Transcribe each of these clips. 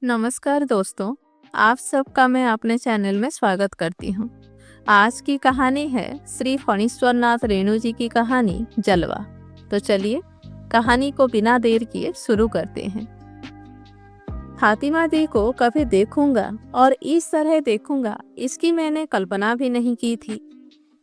नमस्कार दोस्तों, आप सबका मैं अपने चैनल में स्वागत करती हूँ। आज की कहानी है श्री फणीश्वरनाथ रेणु जी की कहानी जलवा। तो चलिए कहानी को बिना देर किए शुरू करते हैं। फातिमा दी को कभी देखूंगा और इस तरह देखूंगा, इसकी मैंने कल्पना भी नहीं की थी।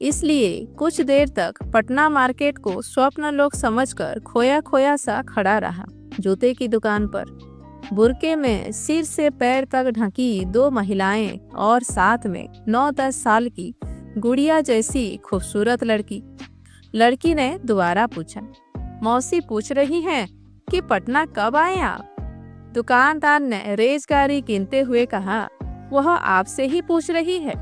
इसलिए कुछ देर तक पटना मार्केट को स्वप्न लोक समझकर खोया खोया सा खड़ा रहा। जूते की दुकान पर बुरके में सिर से पैर तक ढकी दो महिलाएं और साथ में 9-10 साल की गुड़िया जैसी खूबसूरत लड़की ने दोबारा पूछा, मौसी पूछ रही हैं कि पटना कब आए आप? दुकानदार ने रेजगारी गिनते हुए कहा, वह आपसे ही पूछ रही है।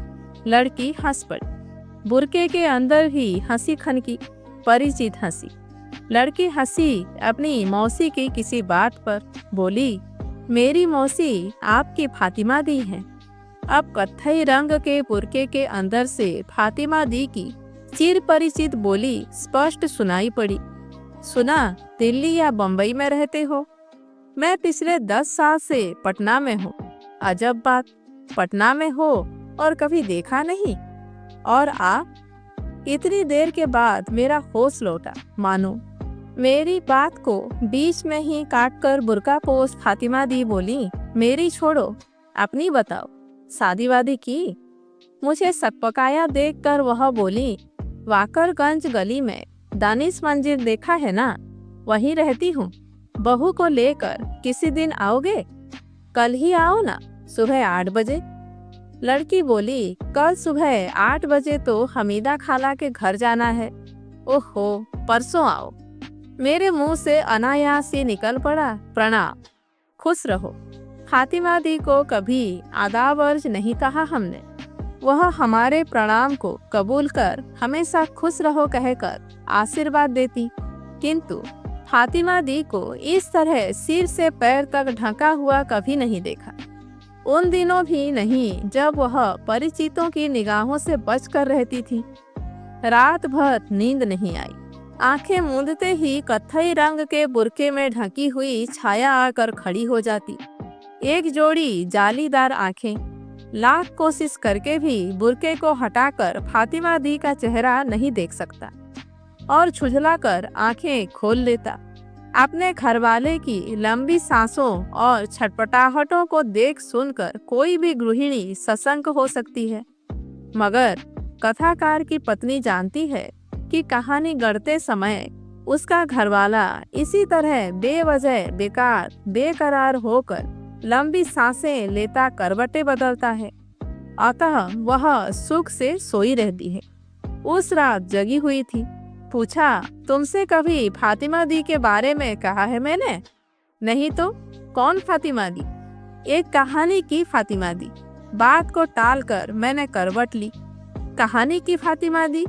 लड़की हंस पड़ी। बुरके के अंदर ही हंसी खनकी, परिचित हंसी। लड़की हंसी अपनी मौसी की किसी बात पर, बोली, मेरी मौसी आपकी फातिमा दी है। अब कत्थई रंग के बुरके के अंदर से फातिमा दी की चिर परिचित बोली स्पष्ट सुनाई पड़ी। सुना, दिल्ली या बम्बई में रहते हो? मैं पिछले 10 साल से पटना में हूँ। अजब बात, पटना में हो और कभी देखा नहीं। और आप? इतनी देर के बाद मेरा होश लौटा। मानो मेरी बात को बीच में ही काटकर बुर्कापोश फातिमा दी बोली, मेरी छोड़ो, अपनी बताओ, शादी वादी की? मुझे सकपकाया देखकर वह बोली, वाकरगंज गली में दानिश मंजिल देखा है ना, वहीं रहती हूँ। बहू को लेकर किसी दिन आओगे? कल ही आओ ना, सुबह 8 बजे। लड़की बोली, कल सुबह 8 बजे तो हमीदा खाला के घर जाना है। ओहो, परसों आओ। मेरे मुंह से अनायास ही निकल पड़ा, प्रणाम, खुश रहो। फातिमा दी को कभी आदाब अर्ज नहीं कहा हमने। वह हमारे प्रणाम को कबूल कर हमेशा खुश रहो कहकर आशीर्वाद देती, किंतु फातिमा दी को इस तरह सिर से पैर तक ढका हुआ कभी नहीं देखा। उन दिनों भी नहीं जब वह परिचितों की निगाहों से बचकर रहती थी। रात भर नींद नहीं आई। आंखें मूंदते ही कत्थई रंग के बुरके में ढकी हुई छाया आकर खड़ी हो जाती। एक जोड़ी जालीदार आंखें। लाख कोशिश करके भी बुरके को हटाकर फातिमा दी का चेहरा नहीं देख सकता और छुझलाकर आंखें खोल लेता। अपने घरवाले की लंबी सांसों और छटपटाहटों को देख सुनकर कोई भी गृहिणी सशंक हो सकती है, मगर कथाकार की पत्नी जानती है कि कहानी गढ़ते समय उसका घरवाला इसी तरह बेवजह बेकरार होकर लंबी सांसें लेता करवटें बदलता है। अतः वह सुख से सोई रहती है। उस रात जगी हुई थी। पूछा, तुमसे कभी फातिमा दी के बारे में कहा है मैंने? नहीं तो कौन फातिमा दी? एक कहानी की फातिमा दी। बात को टालकर मैंने करवट ली। कहानी की फातिमा दी?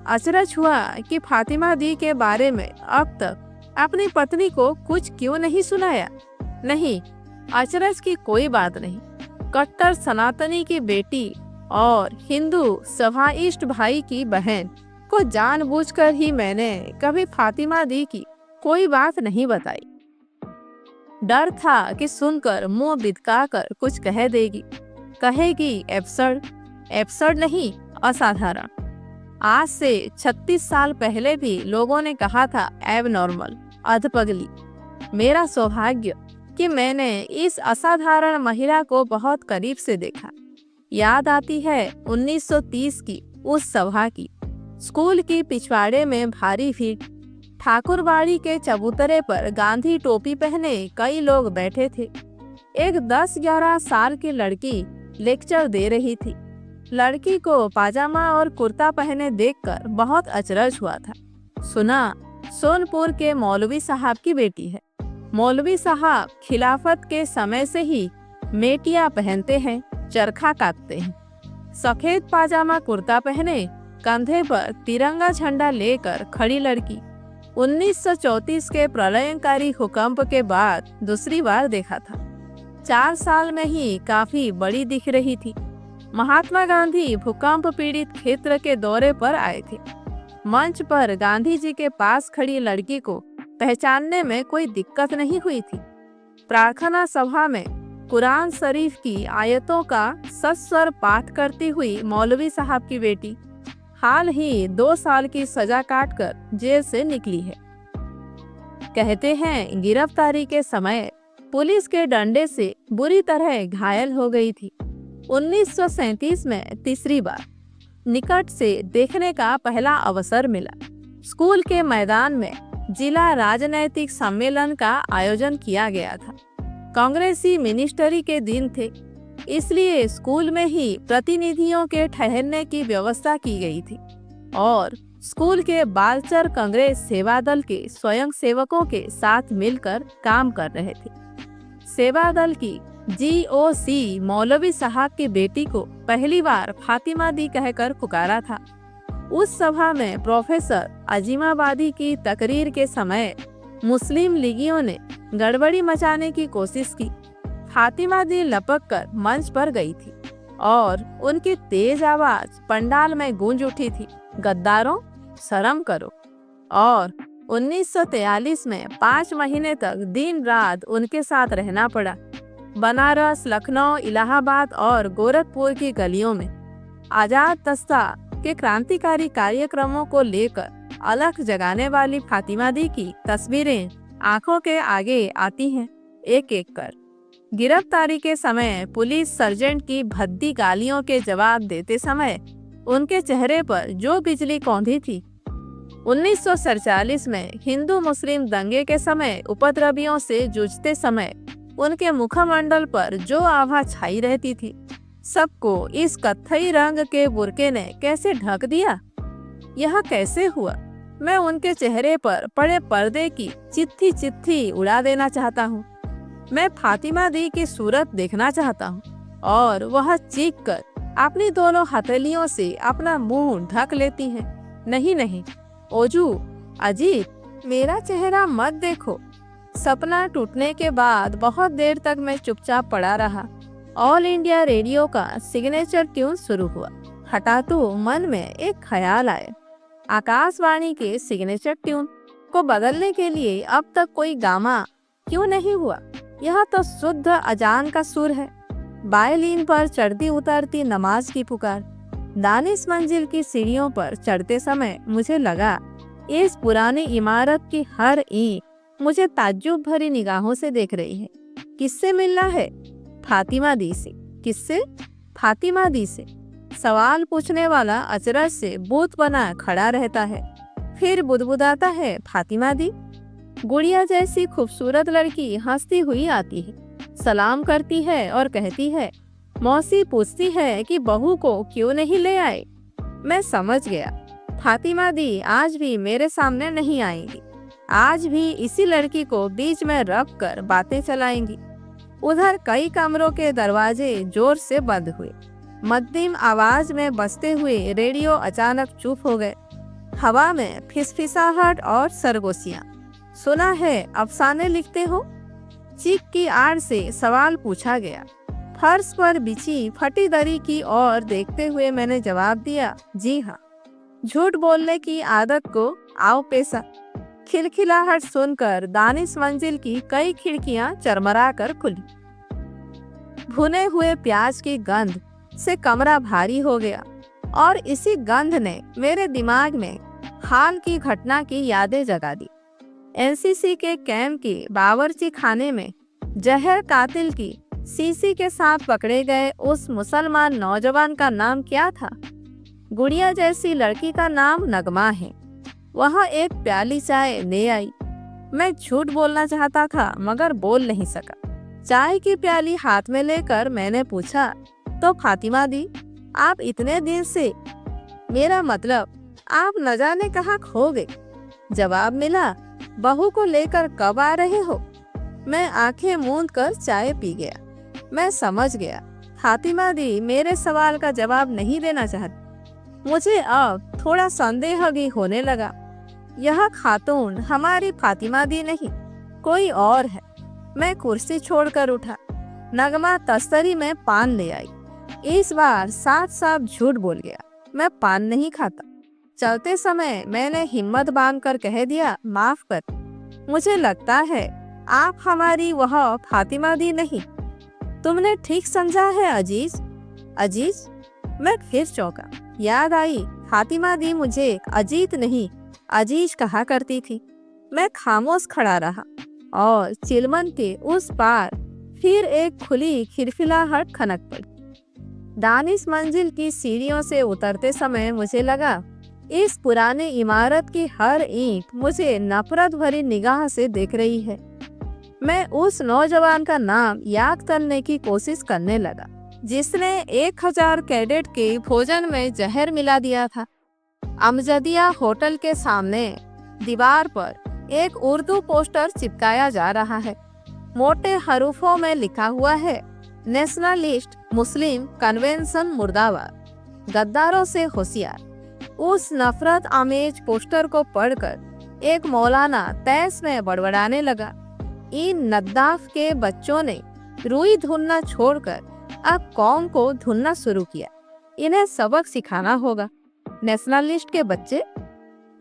अचरज हुआ कि फातिमा दी के बारे में अब तक अपनी पत्नी को कुछ क्यों नहीं सुनाया। नहीं, अचरज की कोई बात नहीं। कट्टर सनातनी की बेटी और हिंदू सभाइष्ट भाई की बहन को जानबूझकर ही मैंने कभी फातिमा दी की कोई बात नहीं बताई। डर था कि सुनकर मुंह बिदकाकर कुछ कह देगी। कहेगी एब्सर्ड नहीं, असाधारण। आज से 36 साल पहले भी लोगों ने कहा था एबनॉर्मल, अधपगली। मेरा सौभाग्य कि मैंने इस असाधारण महिला को बहुत करीब से देखा। याद आती है 1930 की उस सभा की। स्कूल की पिछवाड़े में भारी भीड़। ठाकुरबाड़ी के चबूतरे पर गांधी टोपी पहने कई लोग बैठे थे। एक 10-11 साल की लड़की लेक्चर दे रही थी। लड़की को पाजामा और कुर्ता पहने देखकर बहुत अचरज हुआ था। सुना, सोनपुर के मौलवी साहब की बेटी है। मौलवी साहब खिलाफत के समय से ही मेटियां पहनते हैं, चरखा काटते हैं। सफेद पाजामा कुर्ता पहने, कंधे पर तिरंगा झंडा लेकर खड़ी लड़की 1934 के प्रलयंकारी भूकंप के बाद दूसरी बार देखा था। 4 साल में ही काफी बड़ी दिख रही थी। महात्मा गांधी भूकंप पीड़ित क्षेत्र के दौरे पर आए थे। मंच पर गांधी जी के पास खड़ी लड़की को पहचानने में कोई दिक्कत नहीं हुई थी। प्रार्थना सभा में कुरान शरीफ की आयतों का सस्वर पाठ करती हुई मौलवी साहब की बेटी हाल ही 2 साल की सजा काटकर जेल से निकली है। कहते हैं गिरफ्तारी के समय पुलिस के डंडे से बुरी तरह घायल हो गई थी। 1937 में तीसरी बार निकट से देखने का पहला अवसर मिला। स्कूल के मैदान में जिला राजनैतिक सम्मेलन का आयोजन किया गया था। कांग्रेसी मिनिस्ट्री के दिन थे, इसलिए स्कूल में ही प्रतिनिधियों के ठहरने की व्यवस्था की गई थी और स्कूल के बालचर कांग्रेस सेवा दल के स्वयं सेवकों के साथ मिलकर काम कर रहे थे। सेवा दल की GOC मौलवी साहब की बेटी को पहली बार फातिमा दी कहकर पुकारा था। उस सभा में प्रोफेसर अजीमाबादी की तकरीर के समय मुस्लिम लीगियों ने गड़बड़ी मचाने की कोशिश की। फातिमा दी लपक कर मंच पर गई थी और उनकी तेज आवाज पंडाल में गूंज उठी थी, गद्दारों शर्म करो। और 1943 में 5 महीने तक दिन रात उनके साथ रहना पड़ा। बनारस, लखनऊ, इलाहाबाद और गोरखपुर की गलियों में आजाद तस्ता के क्रांतिकारी कार्यक्रमों को लेकर अलख जगाने वाली फातिमा दी की तस्वीरें आंखों के आगे आती हैं एक एक कर। गिरफ्तारी के समय पुलिस सर्जेंट की भद्दी गालियों के जवाब देते समय उनके चेहरे पर जो बिजली कौंधी थी। 1947 में हिंदू मुस्लिम दंगे के समय उपद्रवियों से जूझते समय उनके मुखमंडल पर जो आभा छाई रहती थी, सबको इस कत्थई रंग के बुर्के ने कैसे ढक दिया? यह कैसे हुआ? मैं उनके चेहरे पर पड़े पर्दे की चिट्ठी चिट्ठी उड़ा देना चाहता हूँ। मैं फातिमा दी की सूरत देखना चाहता हूँ और वह चीख कर अपनी दोनों हथेलियों से अपना मुंह ढक लेती है। नहीं नहीं ओजू, अजीब, मेरा चेहरा मत देखो। सपना टूटने के बाद बहुत देर तक मैं चुपचाप पड़ा रहा। ऑल इंडिया रेडियो का सिग्नेचर ट्यून शुरू हुआ। हठात मन में एक ख्याल आया, आकाशवाणी के सिग्नेचर ट्यून को बदलने के लिए अब तक कोई गामा क्यों नहीं हुआ? यह तो शुद्ध अजान का सुर है। वायलिन पर चढ़ती उतरती नमाज की पुकार। दानिश मंजिल की सीढ़ियों पर चढ़ते समय मुझे लगा इस पुरानी इमारत की हर ईंट मुझे ताज्जुब भरी निगाहों से देख रही है। किससे मिलना है? फातिमा दी से। किससे? फातिमा दी से। सवाल पूछने वाला अचरज से बूत बना खड़ा रहता है, फिर बुदबुदाता है, फातिमा दी। गुड़िया जैसी खूबसूरत लड़की हंसती हुई आती है, सलाम करती है और कहती है, मौसी पूछती है कि बहू को क्यों नहीं ले आए। मैं समझ गया, फातिमा दी आज भी मेरे सामने नहीं आएंगी। आज भी इसी लड़की को बीच में रख कर बातें चलाएंगी। उधर कई कमरों के दरवाजे जोर से बंद हुए। मध्यम आवाज में बजते हुए रेडियो अचानक चुप हो गए। हवा में फिसफिसाहट और सरगोशियां। सुना है अफसाने लिखते हो? चीख की आड़ से सवाल पूछा गया। फर्श पर बिछी फटी दरी की ओर देखते हुए मैंने जवाब दिया, जी हाँ। झूठ बोलने की आदत को आओ पेशा। खिलखिलाहट सुनकर दानिश मंजिल की कई खिड़कियां चरमरा कर खुली। भुने हुए प्याज की गंध से कमरा भारी हो गया और इसी गंध ने मेरे दिमाग में हाल की घटना की यादें जगा दी। NCC के कैंप के बावर्ची खाने में जहर कातिल की सीसी के साथ पकड़े गए उस मुसलमान नौजवान का नाम क्या था? गुड़िया जैसी लड़की का नाम नगमा है। वह एक प्याली चाय ले आई। मैं झूठ बोलना चाहता था मगर बोल नहीं सका। चाय की प्याली हाथ में लेकर मैंने पूछा, तो फातिमा दी, आप इतने दिन से, मेरा मतलब आप न जाने कहाँ खो गए। जवाब मिला, बहू को लेकर कब आ रहे हो? मैं आंखें मूंद कर चाय पी गया। मैं समझ गया फातिमा दी मेरे सवाल का जवाब नहीं देना चाहती। मुझे अब थोड़ा संदेह भी होने लगा। यह खातून हमारी फातिमा दी नहीं, कोई और है। मैं कुर्सी छोड़कर उठा। नगमा तस्तरी में पान ले आई। इस बार साफ साफ झूठ बोल गया, मैं पान नहीं खाता। चलते समय मैंने हिम्मत बांधकर कह दिया, माफ कर, मुझे लगता है आप हमारी वह फातिमा दी नहीं। तुमने ठीक समझा है अजीज। अजीज? मैं फिर चौंका। याद आई फातिमा दी मुझे अजीत नहीं अजीज कहा करती थी। मैं खामोश खड़ा रहा और चिलमन के उस पार फिर एक खुली खिलखिलाहट खनक पड़ी। दानिश मंजिल की सीढ़ियों से उतरते समय मुझे लगा इस पुरानी इमारत की हर ईंट मुझे नफरत भरी निगाह से देख रही है। मैं उस नौजवान का नाम याद करने की कोशिश करने लगा जिसने 1000 कैडेट के भोजन में जहर मिला दिया था। अमजदिया होटल के सामने दीवार पर एक उर्दू पोस्टर चिपकाया जा रहा है। मोटे हरूफों में लिखा हुआ है, नेशनलिस्ट मुस्लिम कन्वेंशन मुर्दाबाद, गद्दारों से होशियार। उस नफरत आमेज पोस्टर को पढ़कर एक मौलाना तैस में बड़बड़ाने लगा। इन नद्दाफ के बच्चों ने रुई धुनना छोड़कर अब कौम को धुनना शुरू किया। इन्हें सबक सिखाना होगा। नेशनलिस्ट के बच्चे।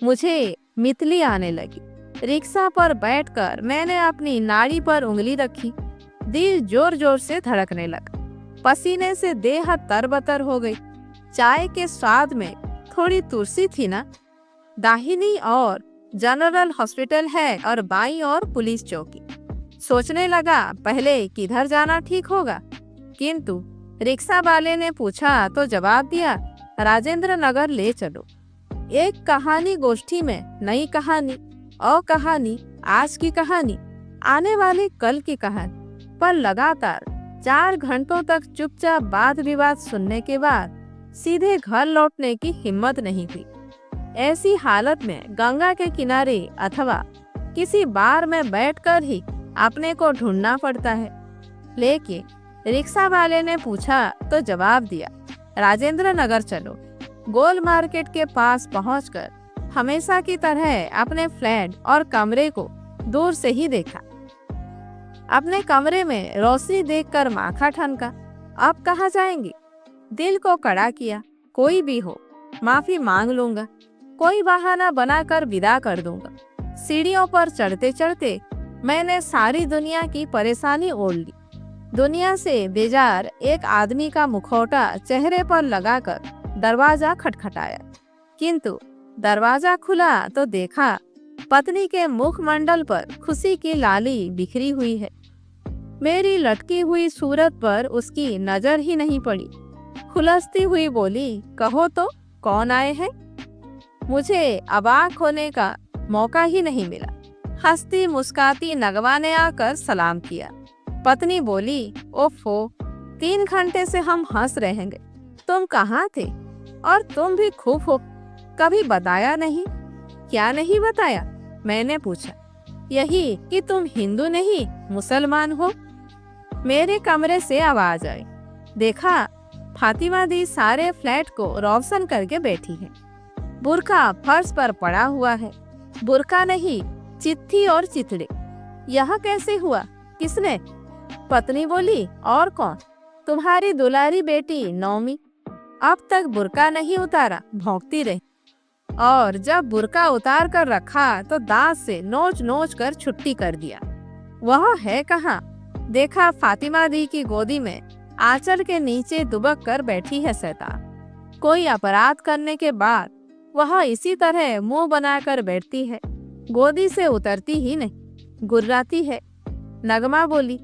मुझे मितली आने लगी। रिक्शा पर बैठकर मैंने अपनी नाड़ी पर उंगली रखी। दिल जोर जोर से धड़कने लगा। पसीने से देह तरबतर हो गई। चाय के स्वाद में थोड़ी तुलसी थी ना। दाहिनी और जनरल हॉस्पिटल है और बाईं और पुलिस चौकी। सोचने लगा पहले किधर जाना ठीक होगा, किंतु रिक्शा वाले ने पूछा तो जवाब दिया, राजेंद्र नगर ले चलो। एक कहानी गोष्ठी में नई कहानी और कहानी आज की कहानी, आने वाली कल की कहानी। पर लगातार 4 घंटों तक चुपचाप वाद विवाद सुनने के बाद सीधे घर लौटने की हिम्मत नहीं हुई। ऐसी हालत में गंगा के किनारे अथवा किसी बार में बैठकर ही अपने को ढूंढना पड़ता है। लेकिन रिक्शा वाले ने पूछा तो जवाब दिया, राजेंद्र नगर चलो। गोल मार्केट के पास पहुंचकर हमेशा की तरह अपने फ्लैट और कमरे को दूर से ही देखा। अपने कमरे में रोशनी देखकर माथा ठनका। अब कहाँ जाएंगे? दिल को कड़ा किया, कोई भी हो माफी मांग लूंगा, कोई बहाना बनाकर विदा कर दूंगा। सीढ़ियों पर चढ़ते चढ़ते मैंने सारी दुनिया की परेशानी ओढ़ ली। दुनिया से बेजार एक आदमी का मुखौटा चेहरे पर लगाकर दरवाजा खटखटाया, किंतु दरवाजा खुला तो देखा पत्नी के मुखमंडल पर खुशी की लाली बिखरी हुई है। मेरी लटकी हुई सूरत पर उसकी नजर ही नहीं पड़ी। खुलसती हुई बोली, कहो तो कौन आए हैं? मुझे अबाक होने का मौका ही नहीं मिला। हंसती मुस्काती नगवा ने आकर सलाम किया। पत्नी बोली, ओफो, 3 घंटे से हम हंस रहेंगे, तुम कहाँ थे? और तुम भी खूब हो, कभी बताया नहीं। क्या नहीं बताया? मैंने पूछा। यही कि तुम हिंदू नहीं मुसलमान हो। मेरे कमरे से आवाज आई। देखा फातिमा दी सारे फ्लैट को रोशन करके बैठी है। बुरका फर्श पर पड़ा हुआ है। बुरका नहीं, चिट्ठी और चितड़े। यह कैसे हुआ? किसने? पत्नी बोली, और कौन? तुम्हारी दुलारी बेटी नौमी। अब तक बुरका नहीं उतारा, भौंकती रही। और जब बुरका उतार कर रखा तो दांत से नोच नोच कर छुट्टी कर दिया। वह है कहाँ? देखा फातिमा दी की गोदी में आंचल के नीचे दुबक कर बैठी है शैतान। कोई अपराध करने के बाद वह इसी तरह मुंह बनाकर बैठती है, गोदी से उतरती ही नहीं, गुर्राती है। नगमा बोली,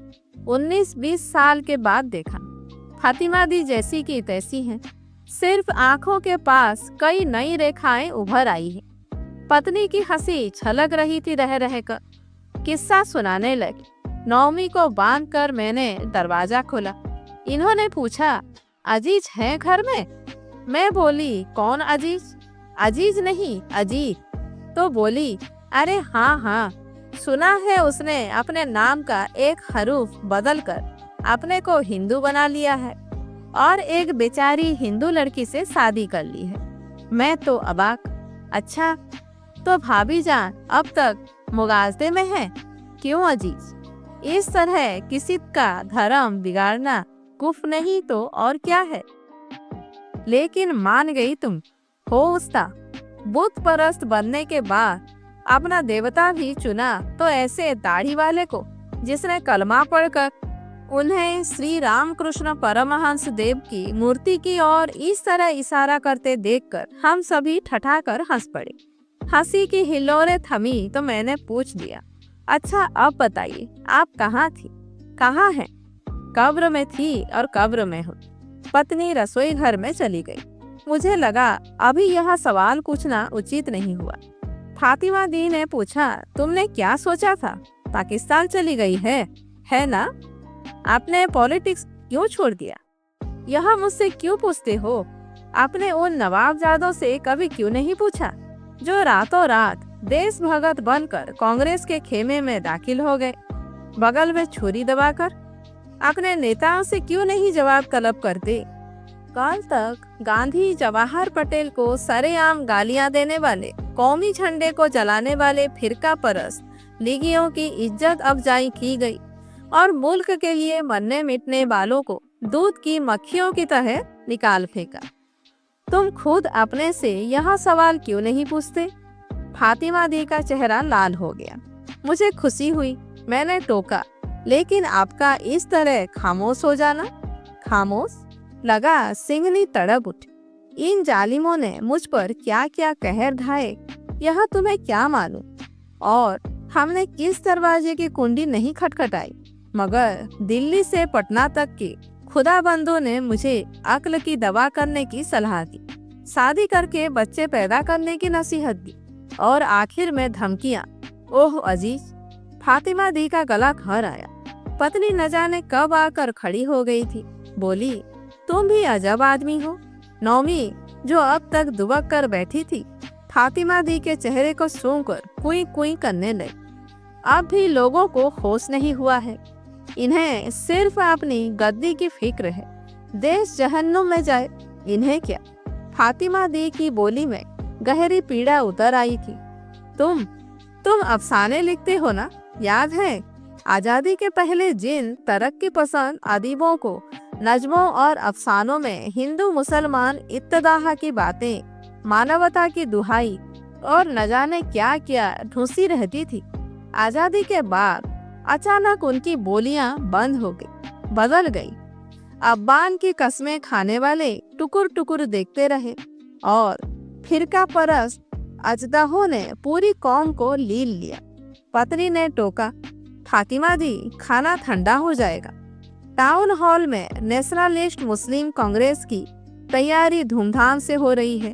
19-20 साल के बाद देखा। फातिमा दी जैसी की तैसी हैं, सिर्फ आंखों के पास कई नई रेखाएं उभर आई हैं। पत्नी की हंसी छलक रही थी रह रहकर। किस्सा सुनाने लगी। नौमी को बांधकर मैंने दरवाजा खोला। इन्होंने पूछा, अजीज है घर में? मैं बोली, कौन अजीज? अजीज नहीं, अजीत। तो बोली, अरे हाँ हाँ, सुना है उसने अपने नाम का एक हरूफ बदलकर अपने को हिंदू बना लिया है और एक बेचारी हिंदू लड़की से शादी कर ली है। मैं तो अबाक। अच्छा, तो भाभी जान अब तक मुगाजदे में है? क्यों अजीज? इस तरह किसी का धर्म बिगाड़ना कुफ नहीं तो और क्या है? लेकिन मान गई तुम हो उस्ताद। बुत परस्त बनने के बाद अपना देवता भी चुना तो ऐसे दाढ़ी वाले को जिसने कलमा पढ़कर उन्हें श्री रामकृष्ण परमहंस देव की मूर्ति की ओर इस तरह इशारा करते देखकर हम सभी ठठाकर हंस पड़े। हंसी की हिलोरें थमी तो मैंने पूछ दिया, अच्छा अब बताइए आप कहाँ थी, कहाँ हैं? कब्र में थी और कब्र में हूँ। पत्नी रसोई घर में चली गई। मुझे लगा अभी यह सवाल पूछना उचित नहीं हुआ। फातिमा दी ने पूछा, तुमने क्या सोचा था? पाकिस्तान चली गई है ना? आपने पॉलिटिक्स क्यों छोड़ दिया? यह मुझसे क्यों पूछते हो? आपने उन नवाबजादों से कभी क्यों नहीं पूछा जो रातों रात देश भगत बनकर कांग्रेस के खेमे में दाखिल हो गए, बगल में छुरी दबाकर? अपने नेताओं से क्यों नहीं जवाब तलब करते? कल तक गांधी जवाहर पटेल को सरेआम गालियां देने वाले, कौमी झंडे को जलाने वाले फिरका परस्त लीगियों की इज्जत अफजाई की गई और मुल्क के लिए मरने मिटने वालों को दूध की मक्खियों की तरह निकाल फेंका। तुम खुद अपने से यह सवाल क्यों नहीं पूछते? फातिमा दी का चेहरा लाल हो गया। मुझे खुशी हुई। मैंने टोका, लेकिन आपका इस तरह खामोश हो जाना? खामोश? लगा सिंहनी तड़प उठी। इन जालिमों ने मुझ पर क्या क्या कहर ढाए, यह तुम्हें क्या मालूम? और हमने किस दरवाजे की कुंडी नहीं खटखटाई, मगर दिल्ली से पटना तक के खुदाबंदों ने मुझे अक्ल की दवा करने की सलाह दी, शादी करके बच्चे पैदा करने की नसीहत दी और आखिर में धमकियां। ओह अजीज! फातिमा दी का गला खर आया। पत्नी न जाने कब आकर खड़ी हो गई थी। बोली, तुम भी अजब आदमी हो। नौमी, जो अब तक दुबक कर बैठी थी, फातिमा दी के चेहरे को सूंघकर कुई कुई करने लगी। अब भी लोगों को होश नहीं हुआ है। इन्हें सिर्फ अपनी गद्दी की फिक्र है। देश जहन्नुम में जाए, इन्हें क्या? फातिमा दी की बोली में गहरी पीड़ा उतर आई थी। तुम अफसाने लिखते हो ना? याद है आजादी के पहले जिन तरक्की पसंद अदीबों को नज्मों और अफसानों में हिंदू मुसलमान इत्तेदाह की बातें, मानवता की दुहाई और न जाने क्या क्या ढूंसी रहती थी। आजादी के बाद अचानक उनकी बोलियां बंद हो गई, बदल गई। अब्बान की कस्में खाने वाले टुकुर टुकुर देखते रहे और फिरका परस्त अजदाहों ने पूरी कौम को लील लिया। पत्नी ने टोका, फातिमा दी, खाना ठंडा हो जाएगा। टाउन हॉल में नेशनलिस्ट मुस्लिम कांग्रेस की तैयारी धूमधाम से हो रही है।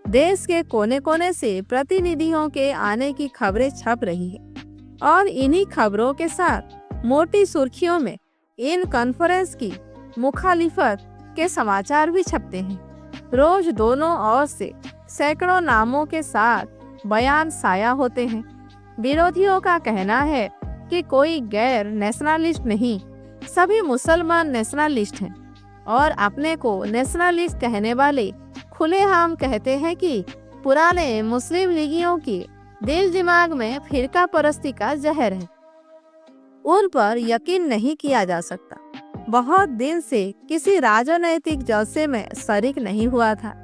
देश के कोने कोने से प्रतिनिधियों के आने की खबरें छप रही है और इन्हीं खबरों के साथ मोटी सुर्खियों में इन कॉन्फ्रेंस की मुखालिफत के समाचार भी छपते हैं। रोज दोनों ओर से सैकड़ों नामों के साथ बयान साया होते हैं। विरोधियों का कहना है कि कोई गैर नेशनलिस्ट नहीं, सभी मुसलमान नेशनलिस्ट हैं और अपने को नेशनलिस्ट कहने वाले खुलेआम कहते हैं कि पुराने मुस्लिम लीगियों की दिल दिमाग में फिरका परस्ती का जहर है। उन पर यकीन नहीं किया जा सकता। बहुत दिन से किसी राजनैतिक जलसे में शरीक नहीं हुआ था,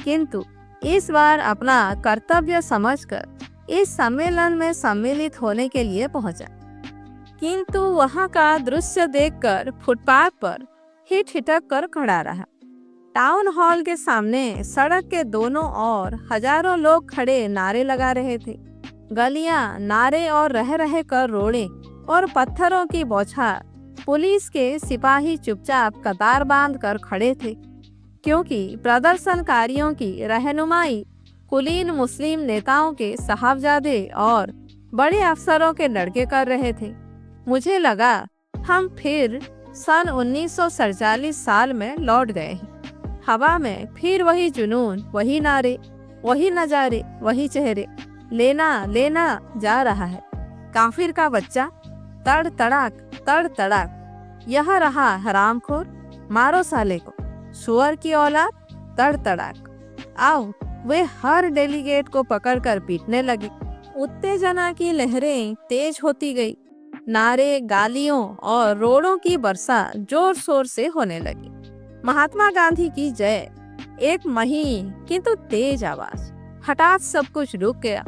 किंतु इस बार अपना कर्तव्य समझकर इस सम्मेलन में सम्मिलित होने के लिए पहुंचा। किंतु वहां का दृश्य देखकर फुटपाथ पर हिटक कर खड़ा रहा। टाउन हॉल के सामने सड़क के दोनों ओर हजारों लोग खड़े नारे लगा रहे थे। गलियां नारे और रह रहे कर रोड़े और पत्थरों की बौछार। पुलिस के सिपाही चुपचाप कतार बांध कर खड़े थे, क्योंकि प्रदर्शनकारियों की रहनुमाई कुलीन मुस्लिम नेताओं के साहबजादे और बड़े अफसरों के लड़के कर रहे थे। मुझे लगा हम फिर सन 1947 साल में लौट गए हैं। हवा में फिर वही जुनून, वही नारे, वही नजारे, वही चेहरे। लेना जा रहा है। काफिर का बच्चा, तड़ तड़ाक। यह रहा हरामखोर, मारो साले को। सुअर की औलाद, तड़ तड़ाक। आओ, वे हर डेलीगेट को पकड़कर पीटने लगे। उत्तेजना की लहरें तेज होती गई। नारे, गालियों और रोड़ों की वर्षा जोर शोर से होने लगी। महात्मा गांधी की जय। एक महीन किंतु तेज आवाज। हठात सब कुछ रुक गया।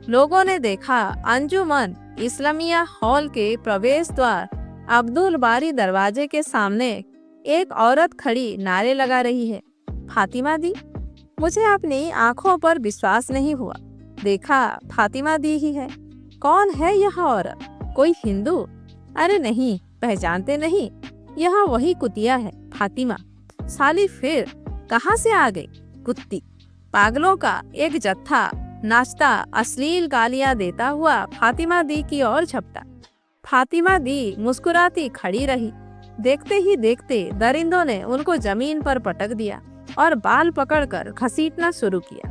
लोगों ने देखा अंजुमन इस्लामिया हॉल के प्रवेश द्वार अब्दुल बारी दरवाजे के सामने एक औरत खड़ी नारे लगा रही है, फातिमा दी। मुझे अपनी आंखों पर विश्वास नहीं हुआ। देखा, फातिमा दी ही है। कौन है यह औरत? कोई हिंदू? अरे नहीं, पहचानते नहीं, यह वही कुतिया है, फातिमा। साली फिर कहाँ से आ गई? कुत्ती। पागलों का एक जत्था नाचता अश्लील गालियां देता हुआ फातिमा दी की ओर झपटा। फातिमा दी मुस्कुराती खड़ी रही। देखते ही देखते दरिंदों ने उनको जमीन पर पटक दिया और बाल पकड़कर घसीटना शुरू किया।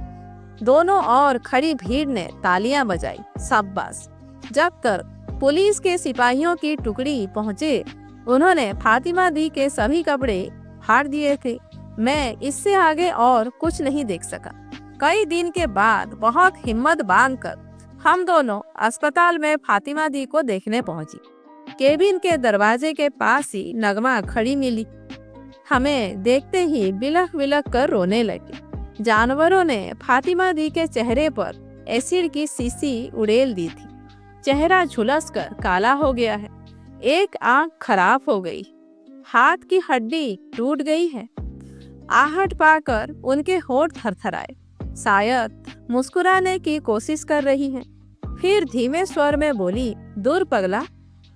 दोनों ओर खड़ी भीड़ ने तालियां बजाई, शाबाश। जब तक पुलिस के सिपाहियों की टुकड़ी पहुंचे, उन्होंने फातिमा दी के सभी कपड़े फाड़ दिए थे। मैं इससे आगे और कुछ नहीं देख सका। कई दिन के बाद बहुत हिम्मत बांधकर हम दोनों अस्पताल में फातिमा दी को देखने पहुंची। केबिन के दरवाजे के पास ही नगमा खड़ी मिली। हमें देखते ही बिलख बिलख कर रोने लगी। जानवरों ने फातिमा दी के चेहरे पर एसिड की शीशी उड़ेल दी थी। चेहरा झुलसकर काला हो गया है। एक आंख खराब हो गई, हाथ की हड्डी टूट गई है। आहट पाकर उनके होंठ थरथराए, शायद मुस्कुराने की कोशिश कर रही हैं। फिर धीमे स्वर में बोली, दूर पगला,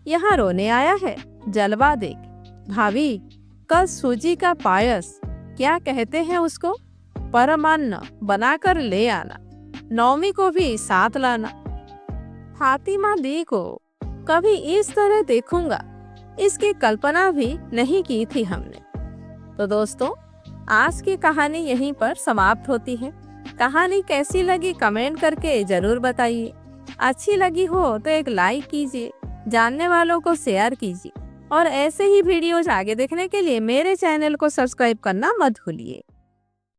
यहाँ रोने आया है? जलवा देख। भाभी, कल सूजी का पायस, क्या कहते हैं उसको, परमान्न बनाकर ले आना। नौमी को भी साथ लाना। फातिमा दी को कभी इस तरह देखूंगा, इसकी कल्पना भी नहीं की थी हमने। तो दोस्तों, आज की कहानी यहीं पर समाप्त होती है। कहानी कैसी लगी कमेंट करके जरूर बताइए। अच्छी लगी हो तो एक लाइक कीजिए, जानने वालों को शेयर कीजिए और ऐसे ही वीडियोज आगे देखने के लिए मेरे चैनल को सब्सक्राइब करना मत भूलिए।